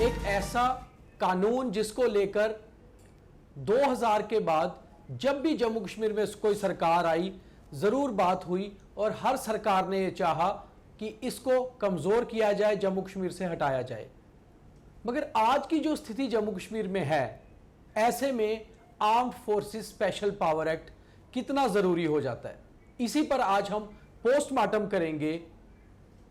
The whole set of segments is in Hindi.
एक ऐसा कानून जिसको लेकर 2000 के बाद जब भी जम्मू कश्मीर में कोई सरकार आई जरूर बात हुई और हर सरकार ने यह चाहा कि इसको कमजोर किया जाए, जम्मू कश्मीर से हटाया जाए। मगर आज की जो स्थिति जम्मू कश्मीर में है, ऐसे में armed forces special power act कितना जरूरी हो जाता है, इसी पर आज हम पोस्टमार्टम करेंगे,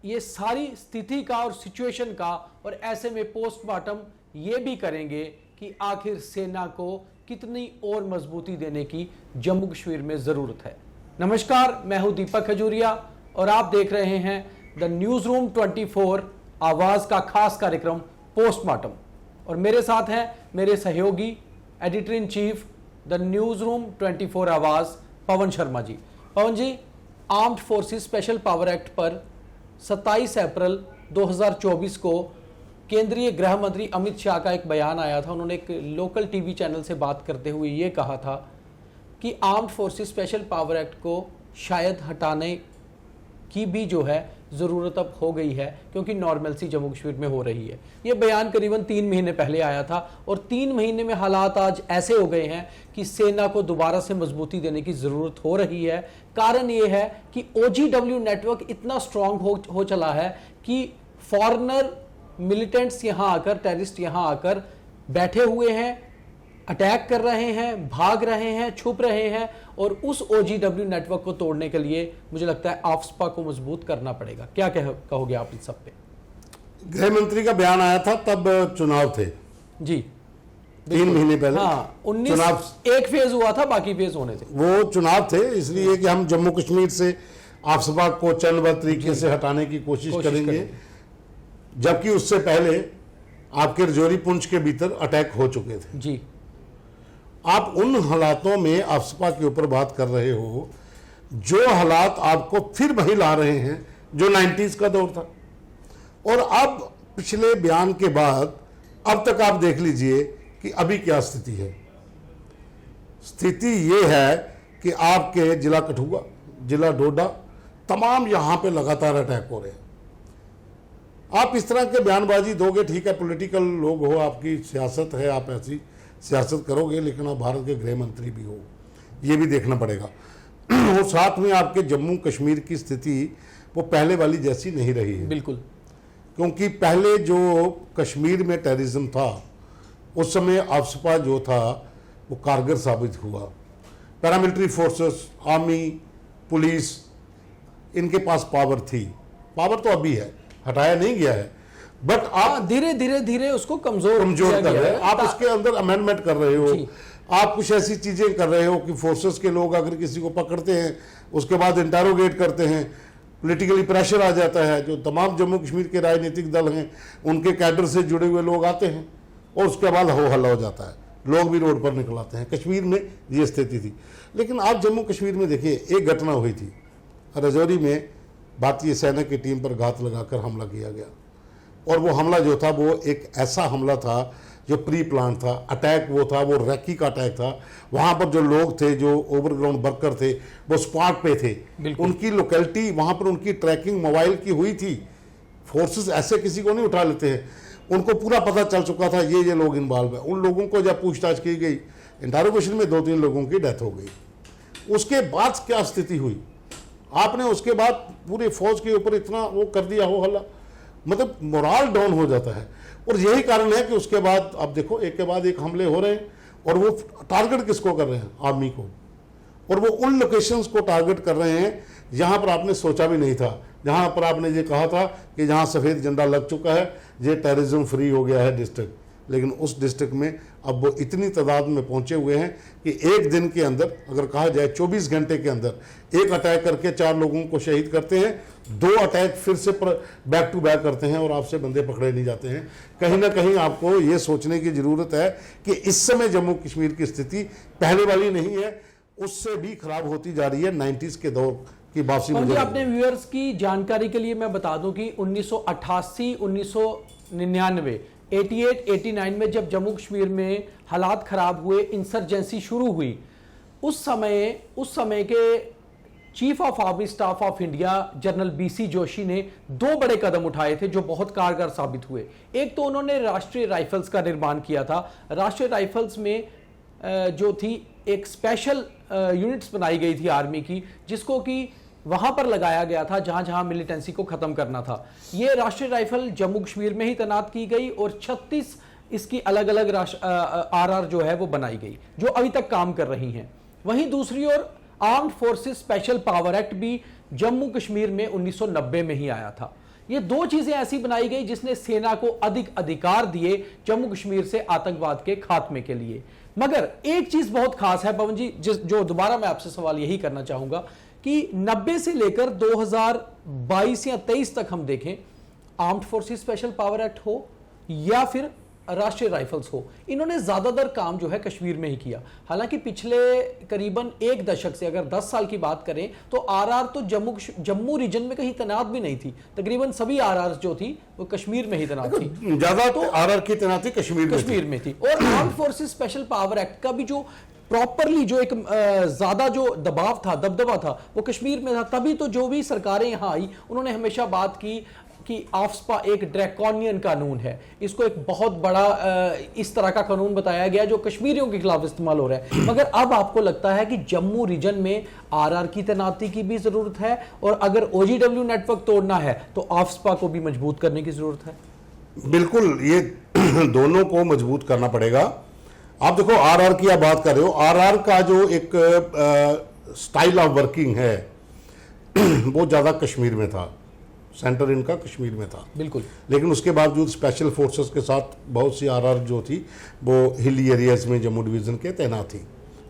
ये सारी स्थिति का और सिचुएशन का। और ऐसे में पोस्टमार्टम ये भी करेंगे कि आखिर सेना को कितनी और मजबूती देने की जम्मू कश्मीर में जरूरत है। नमस्कार, मैं हूं दीपक खजूरिया और आप देख रहे हैं द न्यूज रूम 24 आवाज का खास कार्यक्रम पोस्टमार्टम। और मेरे साथ हैं मेरे सहयोगी editor in chief the news room 24 आवाज Pawan Sharma ji. Pawan ji, armed forces special power act पर 27 अप्रैल 2024 को केंद्रीय गृह मंत्री अमित शाह का एक बयान आया था। उन्होंने एक लोकल टीवी चैनल से बात करते हुए ये कहा था कि armed forces special power act को शायद हटाने की भी जो है ज़रूरत अब हो गई है, क्योंकि नॉर्मलसी जम्मू कश्मीर में हो रही है। ये बयान करीबन 3 महीने पहले आया था और 3 महीने में हालात आज ऐसे हो गए हैं कि सेना को दोबारा से मजबूती देने की ज़रूरत हो रही है। कारण ये है कि OGW नेटवर्क इतना स्ट्रांग हो चला है कि फॉरेनर मिलिटेंट्स यहाँ आकर, टेररिस्ट यहाँ आकर बैठे हुए हैं, अटैक कर रहे हैं, भाग रहे हैं, छुप रहे हैं। और उस OGW नेटवर्क को तोड़ने के लिए मुझे लगता है आफ्सपा को मजबूत करना पड़ेगा। क्या कहोगे आप इस सब पे? गृह मंत्री का बयान आया था तब चुनाव थे जी, 3 महीने पहले। हाँ, 19 एक फेज हुआ था, बाकी फेज होने थे। वो चुनाव थे इसलिए कि हम जम्मू कश्मीर से आफ्सपा को चरणबद्ध तरीके से हटाने की कोशिश करेंगे, जबकि उससे पहले आपके रजौरी पुंछ के भीतर अटैक हो चुके थे जी। आप उन हालातों में आफ्सपा के ऊपर बात कर रहे हो, जो हालात आपको फिर वही ला रहे हैं जो 90s का दौर था। और अब पिछले बयान के बाद अब तक आप देख लीजिए कि अभी क्या स्थिति है। स्थिति ये है कि आपके जिला कठुआ, जिला डोडा, तमाम यहां पे लगातार अटैक हो रहे हैं। आप इस तरह के बयानबाजी दोगे, ठीक है, पॉलिटिकल लोग हो, आपकी सियासत है, आप ऐसी सियासत करोगे, लेकिन आप भारत के गृह मंत्री भी हो, ये भी देखना पड़ेगा। और साथ में आपके जम्मू कश्मीर की स्थिति वो पहले वाली जैसी नहीं रही है, बिल्कुल। क्योंकि पहले जो कश्मीर में टेररिज्म था उस समय आफ्सपा जो था वो कारगर साबित हुआ। पैरामिलिट्री फोर्सेस, आर्मी, पुलिस, इनके पास पावर थी। पावर तो अभी है, हटाया नहीं गया है, बट आप धीरे उसको कमजोर कर रहे हैं। आप उसके अंदर अमेंडमेंट कर रहे हो, आप कुछ ऐसी चीजें कर रहे हो कि फोर्सेस के लोग अगर किसी को पकड़ते हैं उसके बाद इंटरोगेट करते हैं, पॉलिटिकली प्रेशर आ जाता है। जो तमाम जम्मू कश्मीर के राजनीतिक दल हैं उनके कैडर से जुड़े हुए लोग आते हैं और उसके बाद हो हल्ला हो जाता है, लोग भी रोड पर निकल आते हैं। कश्मीर में ये स्थिति थी। लेकिन आप जम्मू कश्मीर में देखिए, एक घटना हुई थी रजौरी में, भारतीय सेना की टीम पर घात लगाकर हमला किया गया। और वो हमला जो था वो एक ऐसा हमला था जो प्री प्लान था। अटैक वो था, वो रैकी का अटैक था। वहाँ पर जो लोग थे, जो ओवरग्राउंड वर्कर थे, वो स्पॉट पे थे। उनकी लोकेलिटी, वहाँ पर उनकी ट्रैकिंग मोबाइल की हुई थी। फोर्सेस ऐसे किसी को नहीं उठा लेते हैं, उनको पूरा पता चल चुका था ये लोग इन्वॉल्व है। उन लोगों को जब पूछताछ की गई, इंटरोगेशन में 2-3 लोगों की डेथ हो गई। उसके बाद क्या स्थिति हुई, आपने उसके बाद पूरे फौज के ऊपर इतना वो कर दिया हो हल्ला, मतलब मोराल डाउन हो जाता है। और यही कारण है कि उसके बाद आप देखो एक के बाद एक हमले हो रहे हैं। और वो टारगेट किसको कर रहे हैं? आर्मी को। और वो उन लोकेशंस को टारगेट कर रहे हैं जहां पर आपने सोचा भी नहीं था, जहां पर आपने ये कहा था कि जहां सफ़ेद झंडा लग चुका है, ये टेररिज्म फ्री हो गया है डिस्ट्रिक्ट। लेकिन उस डिस्ट्रिक्ट में अब वो इतनी तादाद में पहुंचे हुए हैं कि एक दिन के अंदर, अगर कहा जाए 24 घंटे के अंदर, एक अटैक करके 4 लोगों को शहीद करते हैं, 2 अटैक फिर से बैक टू बैक करते हैं और आपसे बंदे पकड़े नहीं जाते हैं। कहीं ना कहीं आपको ये सोचने की ज़रूरत है कि इस समय जम्मू कश्मीर की स्थिति पहले वाली नहीं है, उससे भी खराब होती जा रही है। 90s के दौर की वापसी। मुझे अपने व्यूअर्स की जानकारी के लिए मैं बता दूं कि 1988, 1999, 88, 89 में जब जम्मू कश्मीर में हालात खराब हुए, इंसर्जेंसी शुरू हुई, उस समय के chief of army staff of India general BC Joshi ने दो बड़े कदम उठाए थे जो बहुत कारगर साबित हुए। एक तो उन्होंने राष्ट्रीय राइफल्स का निर्माण किया था। राष्ट्रीय राइफल्स में जो थी एक स्पेशल यूनिट्स बनाई गई थी आर्मी की, जिसको कि वहां पर लगाया गया था जहां जहां मिलिटेंसी को खत्म करना था। ये राष्ट्रीय राइफल जम्मू कश्मीर में ही तैनात की गई और 36 इसकी अलग अलग आरआर जो है वो बनाई गई, जो अभी तक काम कर रही हैं। वहीं दूसरी ओर armed forces special power act भी जम्मू कश्मीर में 1990 में ही आया था। ये दो चीजें ऐसी बनाई गई जिसने सेना को अधिक अधिकार दिए जम्मू कश्मीर से आतंकवाद के खात्मे के लिए। मगर एक चीज बहुत खास है पवन जी, जो दोबारा मैं आपसे सवाल यही करना चाहूंगा कि 90 से लेकर 2022 या 23 तक हम देखें, armed forces special power act हो या फिर राष्ट्रीय राइफल्स हो, इन्होंने ज्यादातर काम जो है कश्मीर में ही किया। हालांकि पिछले करीबन एक दशक से अगर 10 साल की बात करें तो आरआर तो जम्मू रीजन में कहीं तैनात भी नहीं थी। तकरीबन सभी आरआर जो थी वो कश्मीर में ही तैनात थी। ज्यादा तो आरआर की तैनाती कश्मीर में थी। और armed forces special power act का भी जो प्रॉपरली जो एक ज्यादा जो दबाव था, दबदबा था, वो कश्मीर में था। तभी तो जो भी सरकारें यहां आई उन्होंने हमेशा बात की कि आफ्स्पा एक ड्रैकोनियन कानून है, इसको एक बहुत बड़ा इस तरह का कानून बताया गया जो कश्मीरियों के खिलाफ इस्तेमाल हो रहा है। मगर अब आपको लगता है कि जम्मू रीजन में आरआर की तैनाती की भी जरूरत है, और अगर ओजीडब्ल्यू नेटवर्क तोड़ना है तो आफ्स्पा को भी मजबूत करने की जरूरत है? बिल्कुल, ये दोनों को मजबूत करना पड़ेगा। आप देखो, आरआर की आप बात कर रहे हो, आरआर का जो एक स्टाइल ऑफ वर्किंग है वो ज्यादा कश्मीर में था, सेंटर इनका कश्मीर में था। बिल्कुल। लेकिन उसके बावजूद स्पेशल फोर्सेस के साथ बहुत सी आरआर जो थी वो हिली एरियाज में जम्मू डिवीज़न के तैनात थी।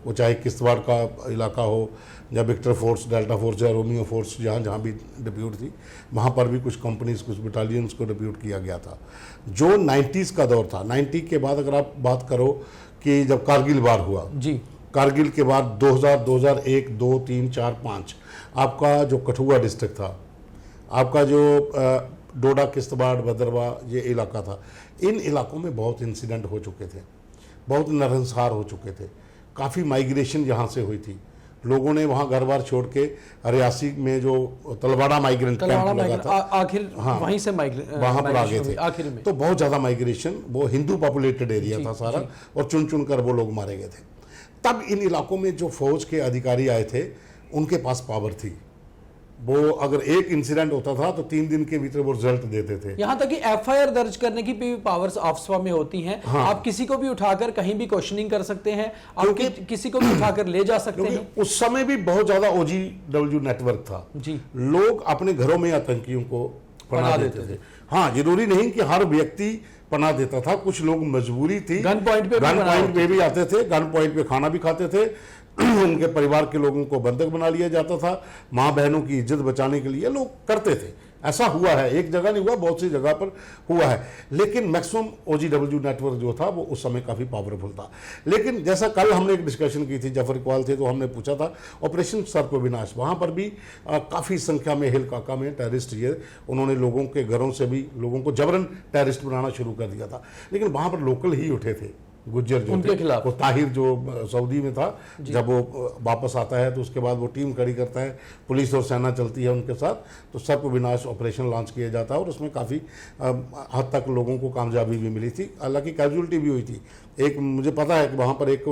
वो चाहे किश्तवाड़ का इलाका हो या विक्टर फोर्स, डेल्टा फोर्स या रोमियो फोर्स, जहाँ जहाँ भी डिप्यूट थी, वहाँ पर भी कुछ कंपनीज, कुछ बटालियंस को डिप्यूट किया गया था। जो 90s का दौर था, 90 के बाद अगर आप बात करो कि जब कारगिल वार हुआ जी, कारगिल के बाद 2000, 2001, 2, 3, 4, 5 आपका जो कठुआ डिस्ट्रिक्ट था, आपका जो डोडा, किश्तवाड़, भदरवा ये इलाका था, इन इलाकों में बहुत इंसिडेंट हो चुके थे, बहुत नरसंहार हो चुके थे। काफ़ी माइग्रेशन यहाँ से हुई थी। लोगों ने वहाँ घर बार छोड़ के रियासी में जो तलवाड़ा माइग्रेंट कैंप लगा था, आखिर हाँ, वहीं से वहाँ पर आगे थे आखिर में। तो बहुत ज़्यादा माइग्रेशन, वो हिंदू पॉपुलेटेड एरिया था सारा, और चुन चुन कर वो लोग मारे गए थे। तब इन इलाकों में जो फौज के अधिकारी आए थे उनके पास पावर थी। वो अगर एक इंसिडेंट होता था तो 3 दिन के भीतर वो रिजल्ट देते थे। यहाँ तक कि एफआईआर दर्ज करने की भी पावर्स आफ्स्पा में होती हैं। हाँ। आप किसी को भी उठाकर कहीं भी क्वेश्चनिंग कर सकते हैं, आप किसी को भी उठाकर ले जा सकते हैं। उस समय भी बहुत ज्यादा ओजीडब्ल्यू नेटवर्क था जी। लोग अपने घरों में आतंकियों को पनाह देते थे। हाँ, जरूरी नहीं कि हर व्यक्ति पनाह देता था, कुछ लोग मजबूरी थी, गन पॉइंट पे भी आते थे, गन पॉइंट पे खाना भी खाते थे। उनके परिवार के लोगों को बंधक बना लिया जाता था, माँ बहनों की इज्जत बचाने के लिए लोग करते थे। ऐसा हुआ है, एक जगह नहीं हुआ, बहुत सी जगह पर हुआ है। लेकिन मैक्सिमम ओजीडब्ल्यू नेटवर्क जो था वो उस समय काफ़ी पावरफुल था। लेकिन जैसा कल हमने एक डिस्कशन की थी, जफर इकबाल थे तो हमने पूछा था ऑपरेशन सर्पविनाश, वहाँ पर भी काफ़ी संख्या में हिल काका में टेररिस्ट ये उन्होंने लोगों के घरों से भी लोगों को जबरन टेररिस्ट बनाना शुरू कर दिया था। लेकिन वहाँ पर लोकल ही उठे थे, गुज्जर जो उनके खिलाफ। वो ताहिर जो सऊदी में था, जब वो वापस आता है तो उसके बाद वो टीम खड़ी करता है, पुलिस और सेना चलती है उनके साथ, तो सर्प विनाश ऑपरेशन लॉन्च किया जाता है और उसमें काफ़ी हद तक लोगों को कामयाबी भी मिली थी। हालांकि कैजुअलिटी भी हुई थी। एक मुझे पता है कि वहाँ पर एक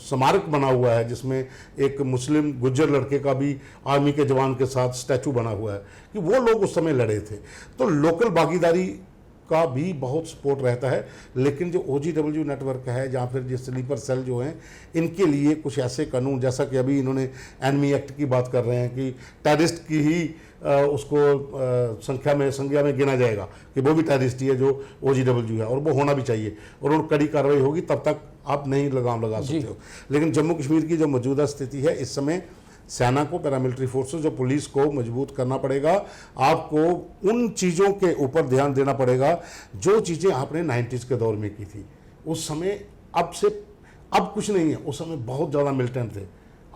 स्मारक बना हुआ है जिसमें एक मुस्लिम गुज्जर लड़के का भी आर्मी के जवान के साथ स्टैचू बना हुआ है कि वो लोग उस समय लड़े थे। तो लोकल भागीदारी का भी बहुत सपोर्ट रहता है। लेकिन जो ओजीडब्ल्यू नेटवर्क है या फिर जो स्लीपर सेल जो हैं, इनके लिए कुछ ऐसे कानून, जैसा कि अभी इन्होंने एनमी एक्ट की बात कर रहे हैं कि टेररिस्ट की ही उसको संख्या में गिना जाएगा कि वो भी टेररिस्ट ही है जो ओजीडब्ल्यू है, और वो होना भी चाहिए और उन कड़ी कार्रवाई होगी, तब तक आप नहीं लगाम लगा सकते हो। लेकिन जम्मू कश्मीर की जो मौजूदा स्थिति है, इस समय सेना को, पैरामिलिट्री फोर्सेस और पुलिस को मजबूत करना पड़ेगा। आपको उन चीज़ों के ऊपर ध्यान देना पड़ेगा जो चीज़ें आपने 90s के दौर में की थी। उस समय अब कुछ नहीं है, उस समय बहुत ज़्यादा मिलिटेंट थे।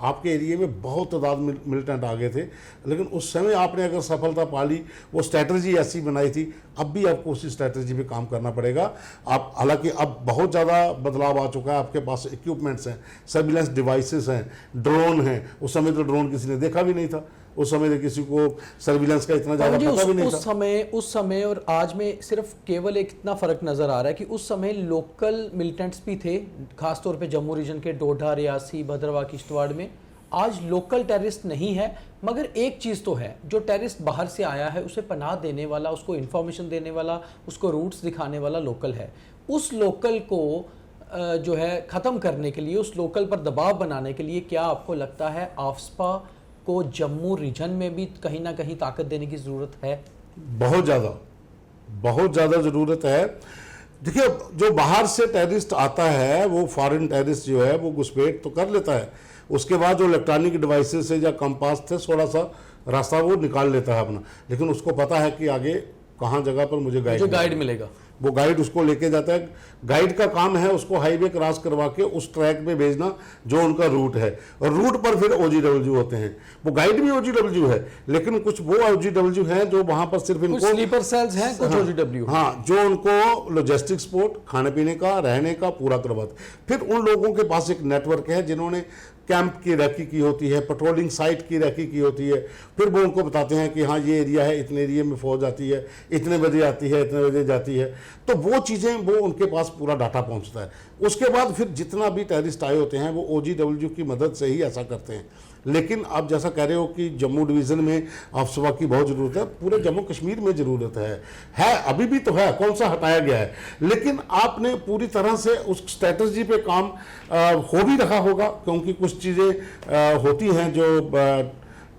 आपके एरिया में बहुत तादाद मिलिटेंट आ गए थे, लेकिन उस समय आपने अगर सफलता पाली, वो स्ट्रैटेजी ऐसी बनाई थी, अब भी आपको उसी स्ट्रैटेजी पे काम करना पड़ेगा। आप हालांकि अब बहुत ज़्यादा बदलाव आ चुका है, आपके पास इक्विपमेंट्स हैं, सर्विलेंस डिवाइसेस हैं, ड्रोन हैं। उस समय तो ड्रोन किसी ने देखा भी नहीं था, उस समय तो किसी को सर्विलेंस का इतना ज़्यादा पता भी नहीं था। उस समय और आज में सिर्फ केवल एक इतना फ़र्क नज़र आ रहा है कि उस समय लोकल मिलिटेंट्स भी थे, खासतौर पे जम्मू रीजन के डोडा, रियासी, भद्रवाह, किश्तवाड़ में। आज लोकल टेररिस्ट नहीं है, मगर एक चीज़ तो है, जो टेररिस्ट बाहर से आया है उसे पनाह देने वाला, उसको इन्फॉर्मेशन देने वाला, उसको रूट्स दिखाने वाला लोकल है। उस लोकल को जो है ख़त्म करने के लिए, उस लोकल पर दबाव बनाने के लिए क्या आपको लगता है आफ्सपा को जम्मू रीजन में भी कहीं ना कहीं ताकत देने की ज़रूरत है? बहुत ज़्यादा ज़रूरत है। देखिए, जो बाहर से टेररिस्ट आता है, वो फॉरेन टेररिस्ट जो है वो घुसपैठ तो कर लेता है, उसके बाद जो इलेक्ट्रॉनिक डिवाइसेस से या कंपास से थोड़ा सा रास्ता वो निकाल लेता है अपना, लेकिन उसको पता है कि आगे कहाँ जगह पर मुझे गाइड मिलेगा। वो गाइड उसको लेके जाता है। गाइड का काम है उसको हाईवे क्रॉस करवा के उस ट्रैक पे भेजना जो उनका रूट है, और रूट पर फिर OGW होते हैं। वो गाइड भी OGW है, लेकिन कुछ वो OGW हैं जो वहां पर सिर्फ इनको स्लीपर सेल्स हैं, कुछ OGW, हाँ, जो उनको लॉजिस्टिक सपोर्ट, खाने पीने का, रहने का पूरा करवाते। फिर उन लोगों के पास एक नेटवर्क है जिन्होंने कैंप की रैकी की होती है, पेट्रोलिंग साइट की रैकी की होती है। फिर वो उनको बताते हैं कि हाँ ये एरिया है, इतने एरिया में फौज आती है, इतने बजे आती है, इतने बजे जाती है। तो वो चीज़ें, वो उनके पास पूरा डाटा पहुंचता है। उसके बाद फिर जितना भी टेररिस्ट आए होते हैं वो OGW की मदद से ही ऐसा करते हैं। लेकिन आप जैसा कह रहे हो कि जम्मू डिवीज़न में आफ्सपा की बहुत ज़रूरत है, पूरे जम्मू कश्मीर में ज़रूरत है, अभी भी तो है, कौन सा हटाया गया है। लेकिन आपने पूरी तरह से उस स्ट्रैटेजी पे काम हो भी रहा होगा, क्योंकि कुछ चीज़ें होती हैं जो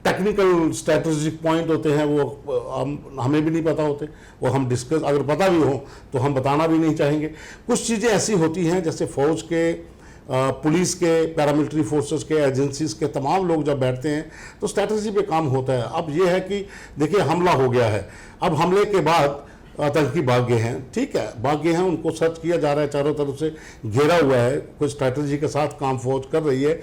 टेक्निकल स्ट्रैटेजिक पॉइंट होते हैं, वो हमें भी नहीं पता होते, वो हम डिस्कस, अगर पता भी हो तो हम बताना भी नहीं चाहेंगे। कुछ चीज़ें ऐसी होती हैं जैसे फौज के, पुलिस के, पैरामिलिट्री फोर्सेस के, एजेंसीज के तमाम लोग जब बैठते हैं तो स्ट्रैटेजी पे काम होता है। अब ये है कि देखिए, हमला हो गया है, अब हमले के बाद आतंकी भाग गए हैं, ठीक है, भाग गए हैं, उनको सर्च किया जा रहा है, चारों तरफ से घेरा हुआ है, कुछ स्ट्रैटेजी के साथ काम फौज कर रही है।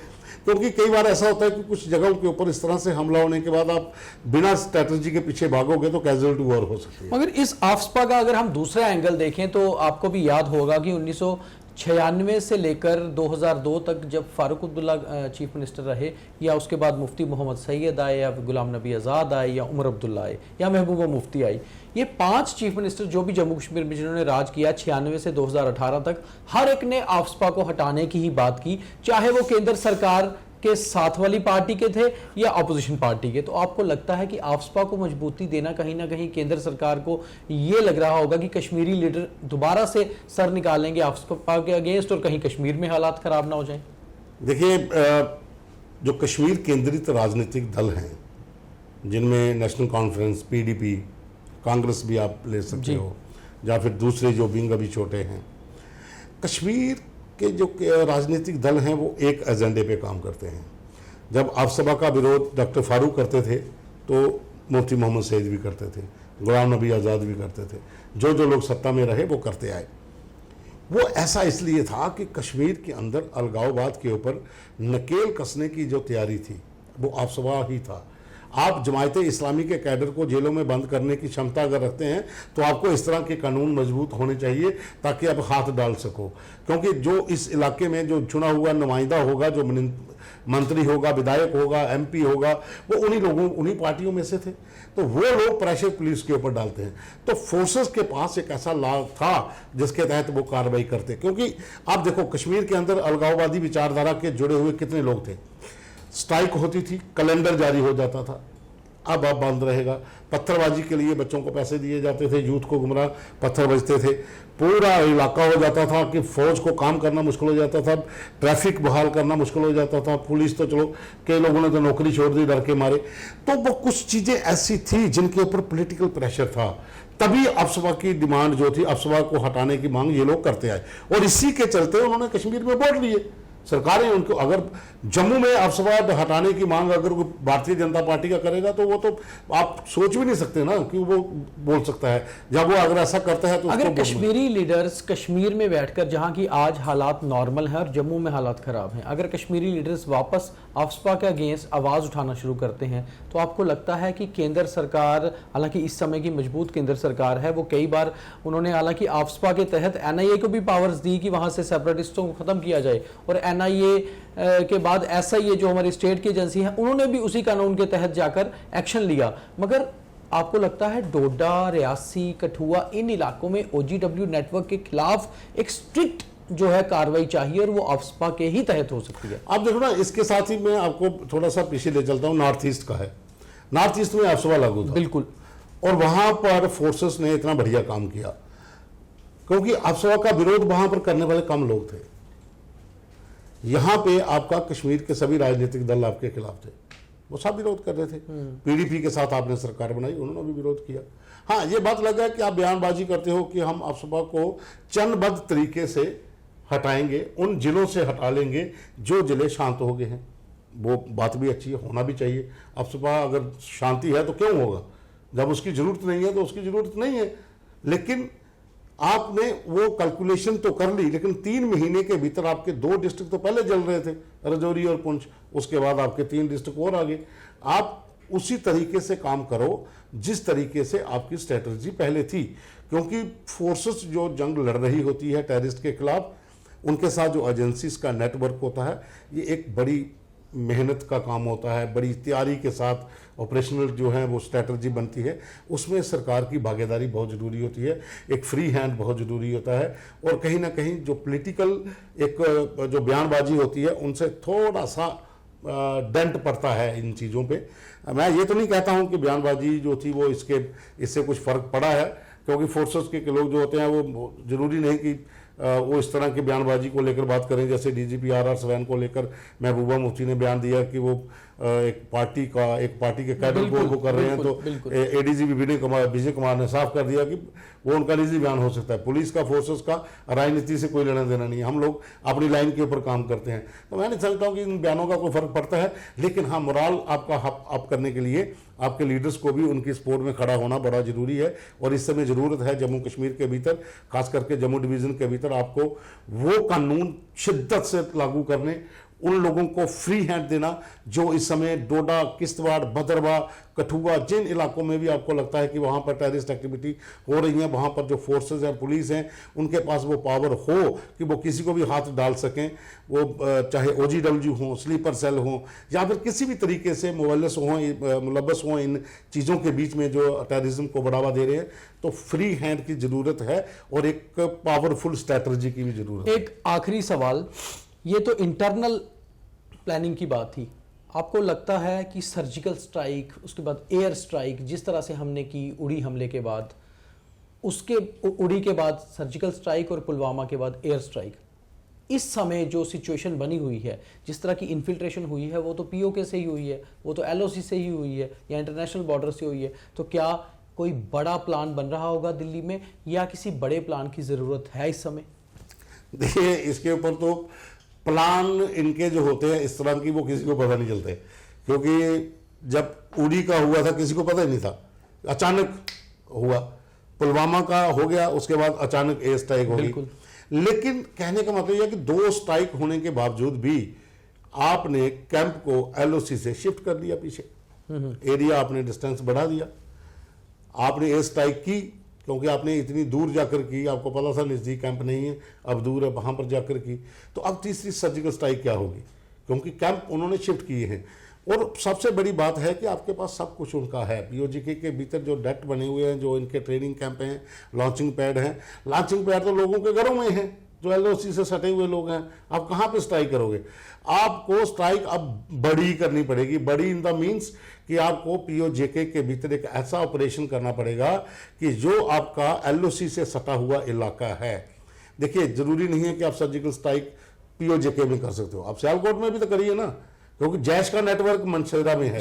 क्योंकि कई बार ऐसा होता है कि कुछ जगहों के ऊपर इस तरह से हमला होने के बाद आप बिना स्ट्रैटेजी के पीछे भागोगे तो कैजुअलिटी वॉर हो सकती है। मगर इस आफ्सपा का अगर हम दूसरा एंगल देखें तो आपको भी याद होगा कि 1996 से लेकर 2002 तक जब फारूक अब्दुल्ला चीफ मिनिस्टर रहे, या उसके बाद मुफ्ती मोहम्मद सैयद आए, या गुलाम नबी आज़ाद आए, या उमर अब्दुल्ला आए, या महबूबा मुफ्ती आई, ये 5 चीफ मिनिस्टर जो भी जम्मू कश्मीर में जिन्होंने राज किया 96 से 2018 तक, हर एक ने आफ्सपा को हटाने की ही बात की, चाहे वो केंद्र सरकार के साथ वाली पार्टी के थे या अपोजिशन पार्टी के। तो आपको लगता है कि आफ्सपा को मजबूती देना कहीं ना कहीं केंद्र सरकार को ये लग रहा होगा कि कश्मीरी लीडर दोबारा से सर निकालेंगे आफ्सपा के अगेंस्ट, और कहीं कश्मीर में हालात खराब ना हो जाएं? देखिए, जो कश्मीर केंद्रित राजनीतिक दल हैं, जिनमें नेशनल कॉन्फ्रेंस, PDP, कांग्रेस भी आप ले सकते हो, या फिर दूसरे जो विंग अभी छोटे हैं, कश्मीर के जो राजनीतिक दल हैं वो एक एजेंडे पे काम करते हैं। जब आफ्सपा का विरोध डॉक्टर फारूक करते थे तो मुफ्ती मोहम्मद सैयद भी करते थे, गुलाम नबी आज़ाद भी करते थे, जो लोग सत्ता में रहे वो करते आए। वो ऐसा इसलिए था कि कश्मीर के अंदर अलगाववाद के ऊपर नकेल कसने की जो तैयारी थी वो आफ्सपा ही था। आप जमायते इस्लामी के कैडर को जेलों में बंद करने की क्षमता अगर रखते हैं तो आपको इस तरह के कानून मजबूत होने चाहिए ताकि आप हाथ डाल सको, क्योंकि जो इस इलाके में जो चुना हुआ नुमाइंदा होगा, जो मंत्री होगा, विधायक होगा, MP होगा, वो उन्हीं लोगों, उन्हीं पार्टियों में से थे। तो वो लोग प्रेशर पुलिस के ऊपर डालते हैं। तो फोर्सेस के पास एक ऐसा लाभ था जिसके तहत वो कार्रवाई करते, क्योंकि आप देखो कश्मीर के अंदर अलगाववादी विचारधारा के जुड़े हुए कितने लोग थे। स्ट्राइक होती थी, कैलेंडर जारी हो जाता था, अब बंद रहेगा। पत्थरबाजी के लिए बच्चों को पैसे दिए जाते थे, यूथ को गुमराह, पत्थर बजते थे, पूरा इलाका हो जाता था कि फौज को काम करना मुश्किल हो जाता था, ट्रैफिक बहाल करना मुश्किल हो जाता था। पुलिस तो चलो, कई लोगों ने तो नौकरी छोड़ दी डर के मारे। तो वो कुछ चीज़ें ऐसी थी जिनके ऊपर पॉलिटिकल प्रेशर था, तभी आफ्सपा की डिमांड जो थी, आफ्सपा को हटाने की मांग ये लोग करते आए, और इसी के चलते उन्होंने कश्मीर में वोट लिए। सरकारें उनको, अगर जम्मू में अफसर हटाने की मांग अगर भारतीय जनता पार्टी का करेगा तो वो तो आप सोच भी नहीं सकते ना कि वो बोल सकता है। जब वो अगर ऐसा करता है तो अगर कश्मीरी लीडर्स कश्मीर में बैठकर, जहां की आज हालात नॉर्मल है और जम्मू में हालात खराब हैं, अगर कश्मीरी लीडर्स वापस आफ्सपा के अगेंस्ट आवाज उठाना शुरू करते हैं तो आपको लगता है कि केंद्र सरकार, हालांकि इस समय की मजबूत केंद्र सरकार है, वो कई बार उन्होंने हालांकि आफ्सपा के तहत एनआईए को भी पावर्स दी कि वहां से सेपरेटिस्टों को खत्म किया जाए, और एनआईए के बाद एसआईए जो हमारी स्टेट की एजेंसी है उन्होंने भी उसी कानून के तहत जाकर एक्शन लिया, मगर आपको लगता है डोडा, रियासी, कठुआ, इन इलाकों में ओजीडब्ल्यू नेटवर्क के खिलाफ एक स्ट्रिक्ट जो है कार्रवाई चाहिए और वो आफ्सपा के ही तहत हो सकती है? आप देखो ना, इसके साथ ही मैं आपको थोड़ा सा पीछे ले चलता हूँ। नॉर्थ ईस्ट का है, नॉर्थ ईस्ट में आफ्सपा लागू था बिल्कुल, और वहां पर फोर्सेस ने इतना बढ़िया काम किया क्योंकि आफ्सपा का विरोध वहां पर करने वाले कम लोग थे। यहां पे आपका कश्मीर के सभी राजनीतिक दल आपके खिलाफ थे, वो सब विरोध कर रहे थे। पीडीपी के साथ आपने सरकार बनाई, उन्होंने भी विरोध किया। हाँ, ये बात लग गया कि आप बयानबाजी करते हो कि हम आफ्सपा को चरणबद्ध तरीके से हटाएंगे, उन जिलों से हटा लेंगे जो जिले शांत हो गए हैं। वो बात भी अच्छी है, होना भी चाहिए। आफ्सपा अगर शांति है तो क्यों होगा, जब उसकी जरूरत नहीं है तो उसकी जरूरत नहीं है। लेकिन आपने वो कैलकुलेशन तो कर ली, लेकिन 3 महीने के भीतर आपके 2 डिस्ट्रिक्ट तो पहले जल रहे थे, राजौरी और पुंछ, उसके बाद आपके 3 डिस्ट्रिक्ट और आगे। आप उसी तरीके से काम करो जिस तरीके से आपकी स्ट्रेटजी पहले थी, क्योंकि फोर्सेस जो जंग लड़ रही होती है टेररिस्ट के खिलाफ, उनके साथ जो एजेंसीज का नेटवर्क होता है, ये एक बड़ी मेहनत का काम होता है, बड़ी तैयारी के साथ ऑपरेशनल जो है वो स्ट्रैटेजी बनती है। उसमें सरकार की भागीदारी बहुत ज़रूरी होती है, एक फ्री हैंड बहुत ज़रूरी होता है, और कहीं ना कहीं जो पॉलिटिकल एक जो बयानबाजी होती है उनसे थोड़ा सा डेंट पड़ता है इन चीज़ों पे। मैं ये तो नहीं कहता हूँ कि बयानबाजी जो थी वो इससे कुछ फ़र्क पड़ा है, क्योंकि फोर्सेस के लोग जो होते हैं वो ज़रूरी नहीं कि वो इस तरह की बयानबाजी को लेकर बात करें। जैसे डीजीपी आर स्वैन को लेकर महबूबा मुफ्ती ने बयान दिया कि वो एक पार्टी के कैडर को वो कर रहे हैं, तो एडीजीपी विजय कुमार ने साफ कर दिया कि वो उनका निजी बयान हो सकता है। पुलिस का, फोर्सेस का राजनीति से कोई लेना देना नहीं है, हम लोग अपनी लाइन के ऊपर काम करते हैं। तो मैं नहीं समझता हूँ कि इन बयानों का कोई फर्क पड़ता है, लेकिन हाँ, मोराल आपका अप करने के लिए आपके लीडर्स को भी उनकी सपोर्ट में खड़ा होना बड़ा जरूरी है। और इस समय जरूरत है जम्मू कश्मीर के भीतर, खास करके जम्मू डिवीजन के भीतर, आपको वो कानून शिद्दत से लागू करने, उन लोगों को फ्री हैंड देना जो इस समय डोडा, किश्तवाड़, भद्रवाह, कठुआ, जिन इलाकों में भी आपको लगता है कि वहां पर टेररिस्ट एक्टिविटी हो रही है, वहां पर जो फोर्सेस और पुलिस हैं उनके पास वो पावर हो कि वो किसी को भी हाथ डाल सकें, वो चाहे ओजीडब्ल्यू हो, स्लीपर सेल हो, या फिर किसी भी तरीके से मुलव्वस हों इन चीज़ों के बीच में जो टेररिज्म को बढ़ावा दे रहे हैं। तो फ्री हैंड की ज़रूरत है और एक पावरफुल स्ट्रैटेजी की भी ज़रूरत है। एक आखिरी सवाल, ये तो इंटरनल प्लानिंग की बात थी, आपको लगता है कि सर्जिकल स्ट्राइक, उसके बाद एयर स्ट्राइक, जिस तरह से हमने की उड़ी हमले के बाद, उसके उड़ी के बाद सर्जिकल स्ट्राइक और पुलवामा के बाद एयर स्ट्राइक, इस समय जो सिचुएशन बनी हुई है, जिस तरह की इन्फिल्ट्रेशन हुई है, वो तो पीओके से ही हुई है, वो तो एलओसी से ही हुई है, या इंटरनेशनल बॉर्डर से हुई है, तो क्या कोई बड़ा प्लान बन रहा होगा दिल्ली में, या किसी बड़े प्लान की ज़रूरत है इस समय? देखिए, इसके ऊपर तो प्लान इनके जो होते हैं इस तरह की, वो किसी को पता नहीं चलते, क्योंकि जब उड़ी का हुआ था किसी को पता ही नहीं था, अचानक हुआ। पुलवामा का हो गया, उसके बाद अचानक एयर स्ट्राइक होगी। लेकिन कहने का मतलब यह है कि 2 स्ट्राइक होने के बावजूद भी आपने कैंप को एलओसी से शिफ्ट कर दिया पीछे, एरिया आपने डिस्टेंस बढ़ा दिया, आपने एयर स्ट्राइक की क्योंकि आपने इतनी दूर जाकर की, आपको पता था नज़दीक कैंप नहीं है, अब दूर है, वहाँ पर जाकर की। तो अब तीसरी सर्जिकल स्ट्राइक क्या होगी, क्योंकि कैंप उन्होंने शिफ्ट किए हैं। और सबसे बड़ी बात है कि आपके पास सब कुछ उनका है। पीओजीके के भीतर जो डेट बने हुए हैं, जो इनके ट्रेनिंग कैंप हैं, लॉन्चिंग पैड हैं, लॉन्चिंग पैड तो लोगों के घरों में हैं, जो एलओसी से सटे हुए लोग हैं। आप कहाँ पे स्ट्राइक करोगे? आपको स्ट्राइक अब बड़ी करनी पड़ेगी। बड़ी इन द मीन्स कि आपको पीओजेके के भीतर एक ऐसा ऑपरेशन करना पड़ेगा कि जो आपका एलओसी से सटा हुआ इलाका है। देखिए, जरूरी नहीं है कि आप सर्जिकल स्ट्राइक पीओजेके में कर सकते हो, आप सियालकोट में भी तो करिए ना, क्योंकि जैश का नेटवर्क मनसेरा में है,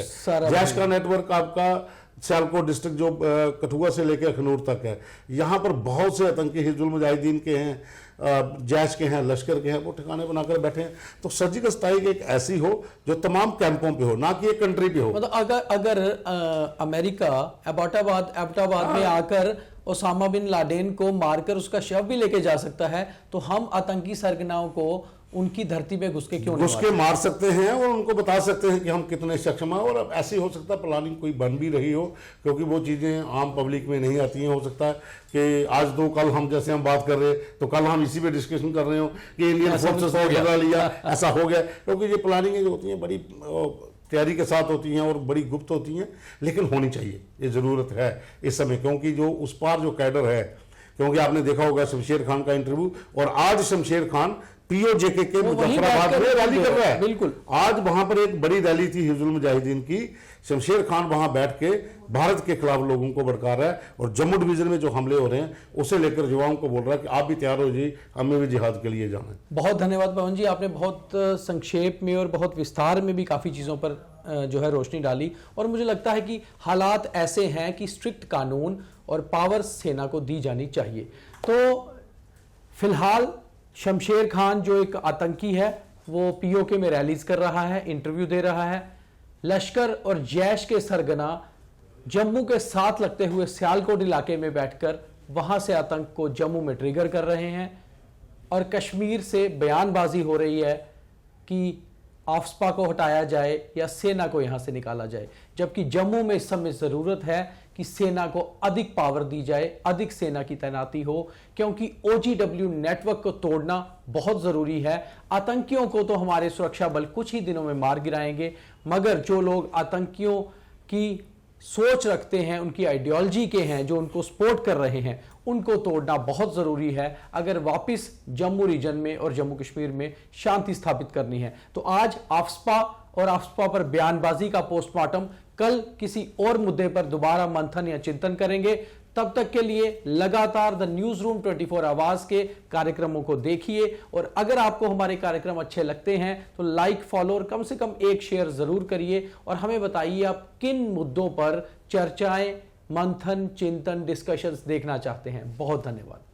जैश का नेटवर्क आपका सियालकोट डिस्ट्रिक्ट जो कठुआ से लेकर अखनूर तक है। यहाँ पर बहुत से आतंकी हिजबुल मुजाहिदीन के हैं, जैश के हैं, लश्कर के हैं, वो ठिकाने बनाकर बैठे हैं। तो सर्जिकल स्ट्राइक एक ऐसी हो जो तमाम कैंपों पे हो, ना कि एक कंट्री पे हो। मतलब अगर अमेरिका एबटाबाद में आकर ओसामा बिन लादेन को मारकर उसका शव भी लेके जा सकता है, तो हम आतंकी सरगनाओं को उनकी धरती पे घुस के मार सकते हैं और उनको बता सकते हैं कि हम कितने सक्षम हैं। और अब ऐसे हो सकता है प्लानिंग कोई बन भी रही हो, क्योंकि वो चीज़ें आम पब्लिक में नहीं आती हैं। हो सकता है कि आज दो कल हम जैसे हम बात कर रहे तो कल हम इसी पे डिस्कशन कर रहे हो कि इंडियन फोर्सेस ने बदला लिया, ऐसा हो गया। क्योंकि ये प्लानिंगें जो होती हैं बड़ी तैयारी के साथ होती हैं और बड़ी गुप्त होती हैं, लेकिन होनी चाहिए, ये ज़रूरत है इस समय। क्योंकि जो उस पार जो कैडर है, क्योंकि आपने देखा होगा शमशेर खान का इंटरव्यू, और आज शमशेर खान पीओजेके के मुजफ्फराबाद में रैली कर रहा है। बिल्कुल, आज वहां पर एक बड़ी रैली थी हिजबुल मुजाहिदीन की। शमशेर खान वहां बैठ के भारत के खिलाफ लोगों को भड़का रहा है, और जम्मू डिवीजन में जो हमले हो रहे हैं उसे लेकर युवाओं को बोल रहा है कि आप भी तैयार हो जाइए, हमें भी जिहाद के लिए जाना है। बहुत धन्यवाद पवन जी, आपने बहुत संक्षेप में और बहुत विस्तार में भी काफ़ी चीज़ों पर जो है रोशनी डाली। और मुझे लगता है कि हालात ऐसे हैं कि स्ट्रिक्ट कानून और पावर सेना को दी जानी चाहिए। तो फिलहाल शमशेर खान जो एक आतंकी है वो पीओके में रैलीज कर रहा है, इंटरव्यू दे रहा है। लश्कर और जैश के सरगना जम्मू के साथ लगते हुए सियालकोट इलाके में बैठकर वहां से आतंक को जम्मू में ट्रिगर कर रहे हैं, और कश्मीर से बयानबाजी हो रही है कि आफ्सपा को हटाया जाए या सेना को यहां से निकाला जाए, जबकि जम्मू में इस समय जरूरत है कि सेना को अधिक पावर दी जाए, अधिक सेना की तैनाती हो, क्योंकि OGW नेटवर्क को तोड़ना बहुत जरूरी है। आतंकियों को तो हमारे सुरक्षा बल कुछ ही दिनों में मार गिराएंगे, मगर जो लोग आतंकियों की सोच रखते हैं, उनकी आइडियोलॉजी के हैं, जो उनको सपोर्ट कर रहे हैं, उनको तोड़ना बहुत जरूरी है अगर वापस जम्मू रीजन में और जम्मू कश्मीर में शांति स्थापित करनी है। तो आज आफ्सपा और आफ्सपा पर बयानबाजी का पोस्टमार्टम, कल किसी और मुद्दे पर दोबारा मंथन या चिंतन करेंगे। तब तक के लिए लगातार द न्यूज रूम 24 आवाज के कार्यक्रमों को देखिए, और अगर आपको हमारे कार्यक्रम अच्छे लगते हैं तो लाइक, फॉलो और कम से कम एक शेयर जरूर करिए, और हमें बताइए आप किन मुद्दों पर चर्चाएं, मंथन, चिंतन, डिस्कशंस देखना चाहते हैं। बहुत धन्यवाद।